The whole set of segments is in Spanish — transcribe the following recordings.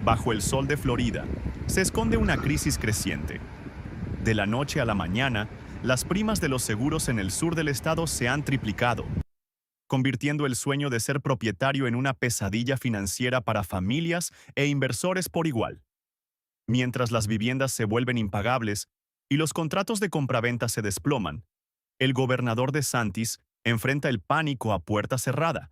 Bajo el sol de Florida, se esconde una crisis creciente. De la noche a la mañana, las primas de los seguros en el sur del estado se han triplicado, convirtiendo el sueño de ser propietario en una pesadilla financiera para familias e inversores por igual. Mientras las viviendas se vuelven impagables y los contratos de compraventa se desploman, el gobernador DeSantis enfrenta el pánico a puerta cerrada,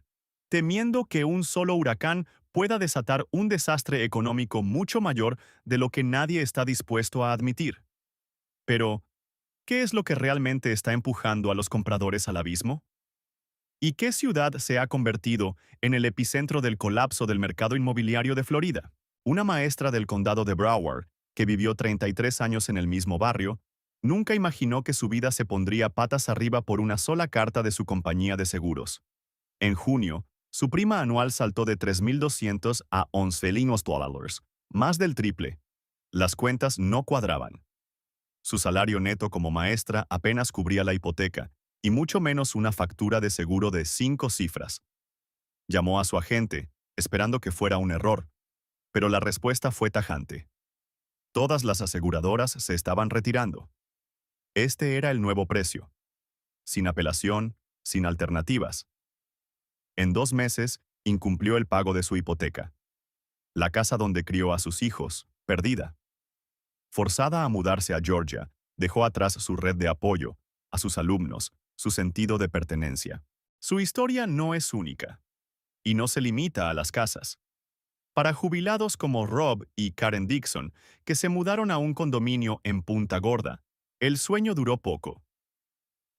temiendo que un solo huracán pueda desatar un desastre económico mucho mayor de lo que nadie está dispuesto a admitir. Pero, ¿qué es lo que realmente está empujando a los compradores al abismo? ¿Y qué ciudad se ha convertido en el epicentro del colapso del mercado inmobiliario de Florida? Una maestra del condado de Broward, que vivió 33 años en el mismo barrio, nunca imaginó que su vida se pondría patas arriba por una sola carta de su compañía de seguros. En junio, su prima anual saltó de $3,200 a $11,000, más del triple. Las cuentas no cuadraban. Su salario neto como maestra apenas cubría la hipoteca, y mucho menos una factura de seguro de 5 cifras. Llamó a su agente, esperando que fuera un error, pero la respuesta fue tajante. Todas las aseguradoras se estaban retirando. Este era el nuevo precio. Sin apelación, sin alternativas. En 2 meses, incumplió el pago de su hipoteca. La casa donde crió a sus hijos, perdida. Forzada a mudarse a Georgia, dejó atrás su red de apoyo, a sus alumnos, su sentido de pertenencia. Su historia no es única, y no se limita a las casas. Para jubilados como Rob y Karen Dixon, que se mudaron a un condominio en Punta Gorda, el sueño duró poco.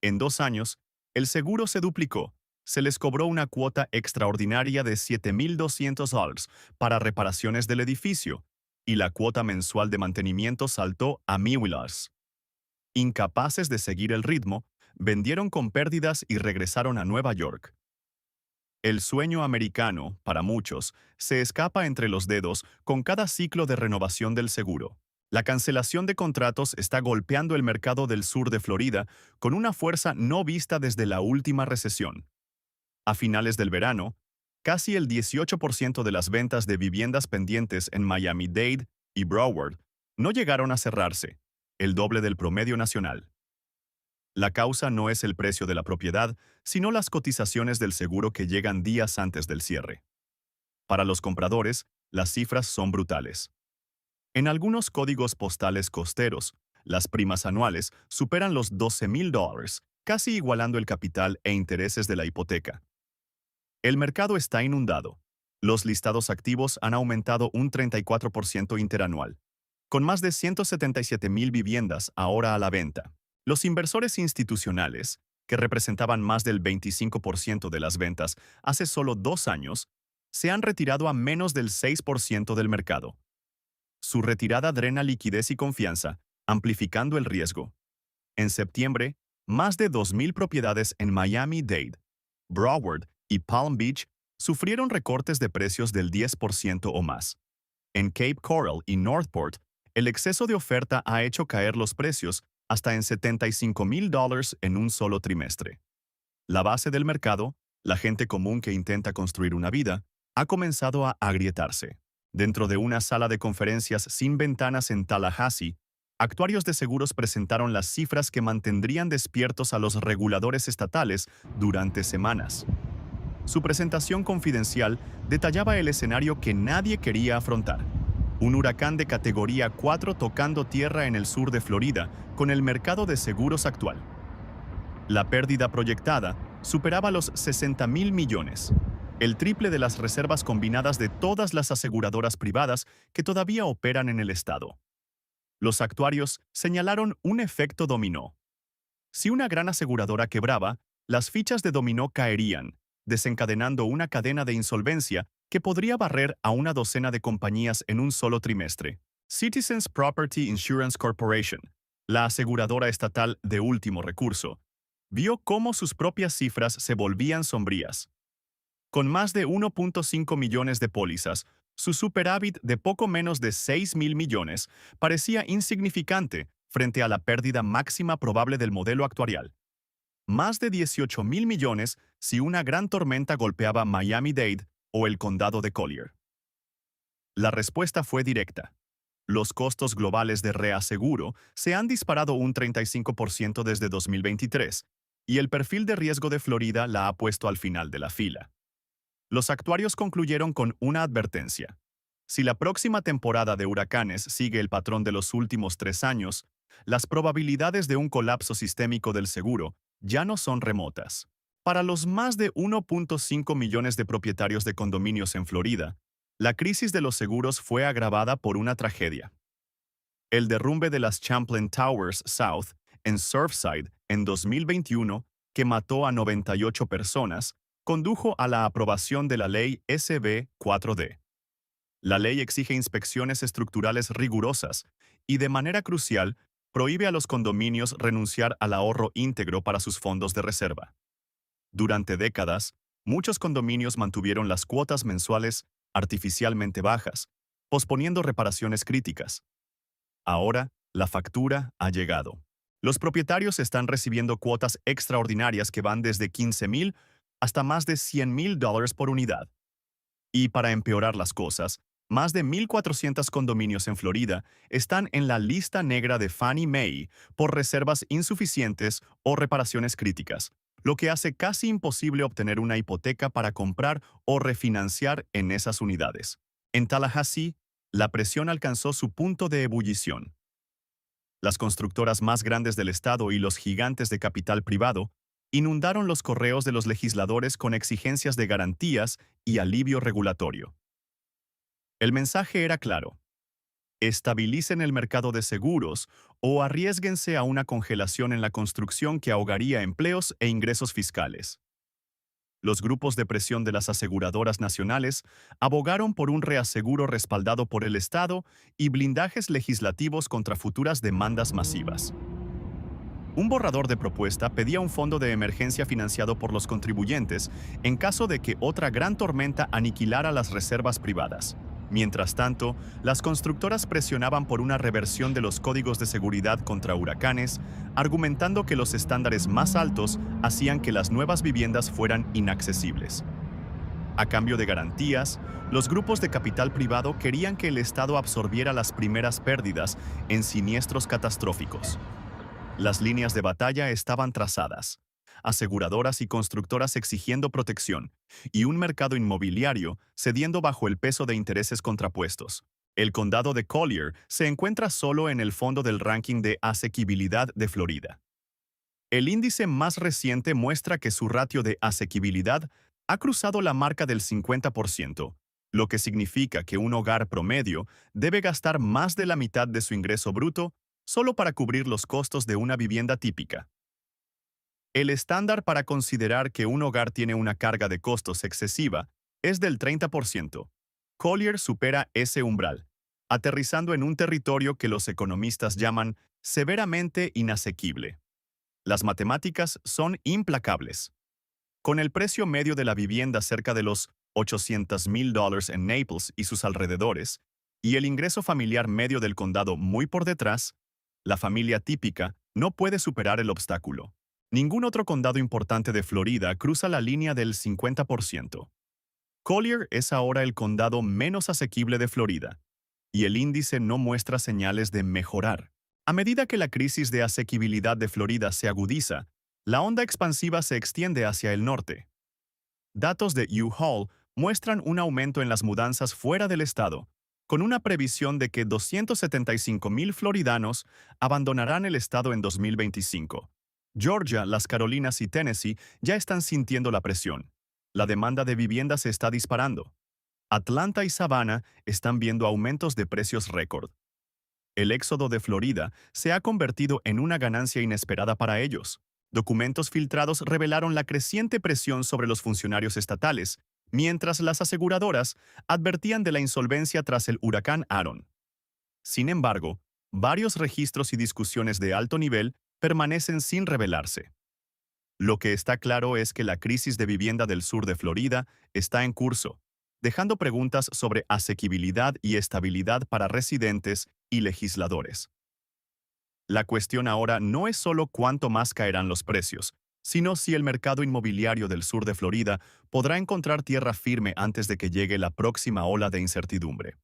En 2 años, el seguro se duplicó. Se les cobró una cuota extraordinaria de $7,200 para reparaciones del edificio, y la cuota mensual de mantenimiento saltó a $1,000. Incapaces de seguir el ritmo, vendieron con pérdidas y regresaron a Nueva York. El sueño americano, para muchos, se escapa entre los dedos con cada ciclo de renovación del seguro. La cancelación de contratos está golpeando el mercado del sur de Florida con una fuerza no vista desde la última recesión. A finales del verano, casi el 18% de las ventas de viviendas pendientes en Miami-Dade y Broward no llegaron a cerrarse, el doble del promedio nacional. La causa no es el precio de la propiedad, sino las cotizaciones del seguro que llegan días antes del cierre. Para los compradores, las cifras son brutales. En algunos códigos postales costeros, las primas anuales superan los $12,000, casi igualando el capital e intereses de la hipoteca. El mercado está inundado. Los listados activos han aumentado un 34% interanual, con más de 177,000 viviendas ahora a la venta. Los inversores institucionales, que representaban más del 25% de las ventas hace solo 2 años, se han retirado a menos del 6% del mercado. Su retirada drena liquidez y confianza, amplificando el riesgo. En septiembre, más de 2,000 propiedades en Miami-Dade, Broward y Palm Beach sufrieron recortes de precios del 10% o más. En Cape Coral y Northport, el exceso de oferta ha hecho caer los precios hasta en $75,000 en un solo trimestre. La base del mercado, la gente común que intenta construir una vida, ha comenzado a agrietarse. Dentro de una sala de conferencias sin ventanas en Tallahassee, actuarios de seguros presentaron las cifras que mantendrían despiertos a los reguladores estatales durante semanas. Su presentación confidencial detallaba el escenario que nadie quería afrontar. Un huracán de categoría 4 tocando tierra en el sur de Florida con el mercado de seguros actual. La pérdida proyectada superaba los $60,000 millones, el triple de las reservas combinadas de todas las aseguradoras privadas que todavía operan en el estado. Los actuarios señalaron un efecto dominó. Si una gran aseguradora quebraba, las fichas de dominó caerían, desencadenando una cadena de insolvencia que podría barrer a una docena de compañías en un solo trimestre. Citizens Property Insurance Corporation, la aseguradora estatal de último recurso, vio cómo sus propias cifras se volvían sombrías. Con más de 1.5 millones de pólizas, su superávit de poco menos de 6,000 millones parecía insignificante frente a la pérdida máxima probable del modelo actuarial. Más de 18,000 millones si una gran tormenta golpeaba Miami-Dade o el condado de Collier. La respuesta fue directa. Los costos globales de reaseguro se han disparado un 35% desde 2023, y el perfil de riesgo de Florida la ha puesto al final de la fila. Los actuarios concluyeron con una advertencia. Si la próxima temporada de huracanes sigue el patrón de los últimos 3 años, las probabilidades de un colapso sistémico del seguro ya no son remotas. Para los más de 1.5 millones de propietarios de condominios en Florida, la crisis de los seguros fue agravada por una tragedia. El derrumbe de las Champlain Towers South en Surfside en 2021, que mató a 98 personas, condujo a la aprobación de la ley SB 4D. La ley exige inspecciones estructurales rigurosas y, de manera crucial, prohíbe a los condominios renunciar al ahorro íntegro para sus fondos de reserva. Durante décadas, muchos condominios mantuvieron las cuotas mensuales artificialmente bajas, posponiendo reparaciones críticas. Ahora, la factura ha llegado. Los propietarios están recibiendo cuotas extraordinarias que van desde $15,000 hasta más de $100,000 por unidad. Y para empeorar las cosas, más de 1,400 condominios en Florida están en la lista negra de Fannie Mae por reservas insuficientes o reparaciones críticas, lo que hace casi imposible obtener una hipoteca para comprar o refinanciar en esas unidades. En Tallahassee, la presión alcanzó su punto de ebullición. Las constructoras más grandes del estado y los gigantes de capital privado inundaron los correos de los legisladores con exigencias de garantías y alivio regulatorio. El mensaje era claro: estabilicen el mercado de seguros o arriésguense a una congelación en la construcción que ahogaría empleos e ingresos fiscales. Los grupos de presión de las aseguradoras nacionales abogaron por un reaseguro respaldado por el Estado y blindajes legislativos contra futuras demandas masivas. Un borrador de propuesta pedía un fondo de emergencia financiado por los contribuyentes en caso de que otra gran tormenta aniquilara las reservas privadas. Mientras tanto, las constructoras presionaban por una reversión de los códigos de seguridad contra huracanes, argumentando que los estándares más altos hacían que las nuevas viviendas fueran inaccesibles. A cambio de garantías, los grupos de capital privado querían que el Estado absorbiera las primeras pérdidas en siniestros catastróficos. Las líneas de batalla estaban trazadas: aseguradoras y constructoras exigiendo protección, y un mercado inmobiliario cediendo bajo el peso de intereses contrapuestos. El condado de Collier se encuentra solo en el fondo del ranking de asequibilidad de Florida. El índice más reciente muestra que su ratio de asequibilidad ha cruzado la marca del 50%, lo que significa que un hogar promedio debe gastar más de la mitad de su ingreso bruto solo para cubrir los costos de una vivienda típica. El estándar para considerar que un hogar tiene una carga de costos excesiva es del 30%. Collier supera ese umbral, aterrizando en un territorio que los economistas llaman severamente inasequible. Las matemáticas son implacables. Con el precio medio de la vivienda cerca de los $800,000 en Naples y sus alrededores, y el ingreso familiar medio del condado muy por detrás, la familia típica no puede superar el obstáculo. Ningún otro condado importante de Florida cruza la línea del 50%. Collier es ahora el condado menos asequible de Florida, y el índice no muestra señales de mejorar. A medida que la crisis de asequibilidad de Florida se agudiza, la onda expansiva se extiende hacia el norte. Datos de U-Haul muestran un aumento en las mudanzas fuera del estado, con una previsión de que 275,000 floridanos abandonarán el estado en 2025. Georgia, las Carolinas y Tennessee ya están sintiendo la presión. La demanda de vivienda se está disparando. Atlanta y Savannah están viendo aumentos de precios récord. El éxodo de Florida se ha convertido en una ganancia inesperada para ellos. Documentos filtrados revelaron la creciente presión sobre los funcionarios estatales, mientras las aseguradoras advertían de la insolvencia tras el huracán Aaron. Sin embargo, varios registros y discusiones de alto nivel permanecen sin revelarse. Lo que está claro es que la crisis de vivienda del sur de Florida está en curso, dejando preguntas sobre asequibilidad y estabilidad para residentes y legisladores. La cuestión ahora no es solo cuánto más caerán los precios, sino si el mercado inmobiliario del sur de Florida podrá encontrar tierra firme antes de que llegue la próxima ola de incertidumbre.